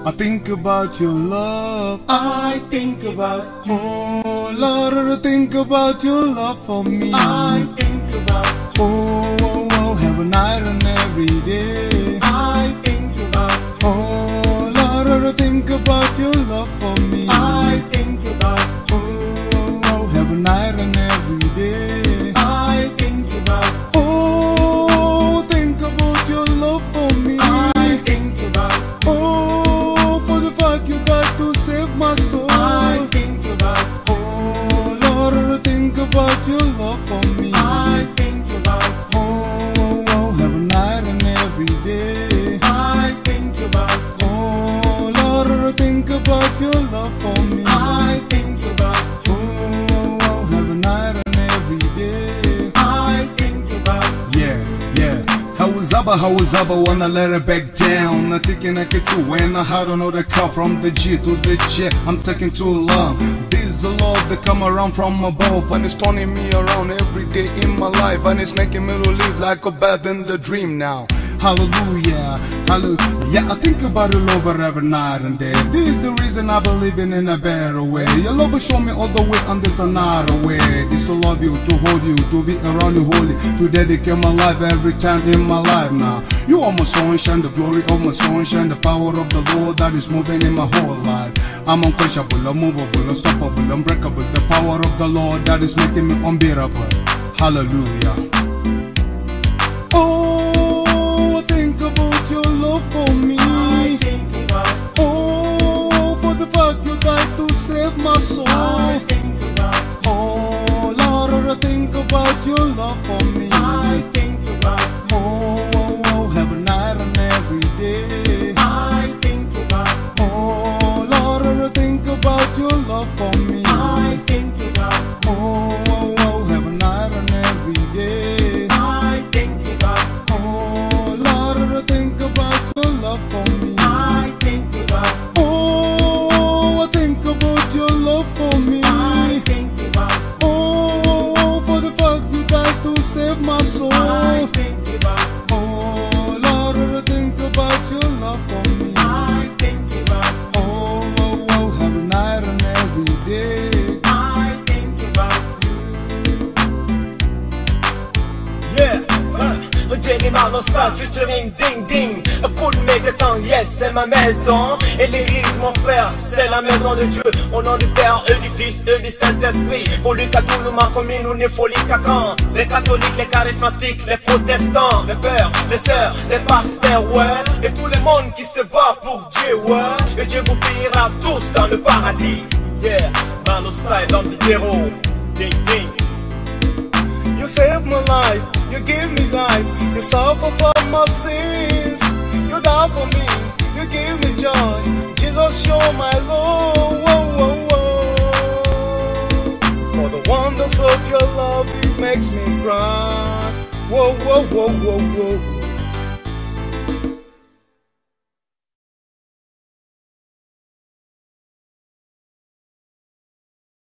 I think about your love. I think about you. Oh Lord, I think about your love for me. I think about you. Oh, every night and every day. I think about you. Oh Lord, I think about your love for me. I think about you. Oh, every night and every day. I think about you. Oh, think about your love for me. I think about you. Oh, for the fact you died to save my soul. I think about you. Oh Lord, I think about your love for me. I think about you. Oh, every night and every day. I think about you. Oh Lord, I think about your love for me. I think about you. Oh, every night and every day. I think about you. Yeah. How was Abba, wanna let it back down. I'm thinking I get you when I don't know the car from the G to the J. I'm taking too long. This is the Lord that come around from above, and it's turning me around every day in my life, and it's making me to live like a bad in the dream now. Hallelujah, hallelujah. Yeah, I think about your love every night and day. This is the reason I believe in a better way. Your love will show me all the way, and there's another way. It's to love you, to hold you, to be around you holy, to dedicate my life every time in my life now. You are my sunshine, the glory of my sunshine, the power of the Lord that is moving in my whole life. I'm unquenchable, unmovable, unstoppable, unbreakable. The power of the Lord that is making me unbearable. Hallelujah. Oh, think about your love for me. I think about. Oh, for the fact you died to save my soul. I think about. Oh Lord, I think about your love for me. I think about. Oh, every night and every day. I think about. Oh Lord, I think about your love for me. I think about. Oh, every night and every day. I think about. Oh Lord, I think about your love for me. I think about. Oh, I think about your love for me. I think about. Oh, for the fact you died to save my soul. I think about. Oh Lord, I think about your love for me. I think about. Oh, every night and every day. I think about you. Yeah, Jenny Marlon Style featuring Ding Ding. Coup de mégaton, yes, c'est ma maison. Et l'église, mon frère, c'est la maison de Dieu. Au nom du Père et du Fils et du Saint-Esprit. Pour lui, tout ma commune, on est folie cacan. Les catholiques, les charismatiques, les protestants, les pères, les sœurs, les pasteurs, ouais. Et tout le monde qui se bat pour Dieu, ouais. Et Dieu vous payera tous dans le paradis. Yeah, Marlon Style dans le terreau. Ding Ding. You saved my life, you gave me life, you suffer for my sins, you died for me, you gave me joy, Jesus you're my Lord. For the wonders of your love, it makes me cry. Whoa.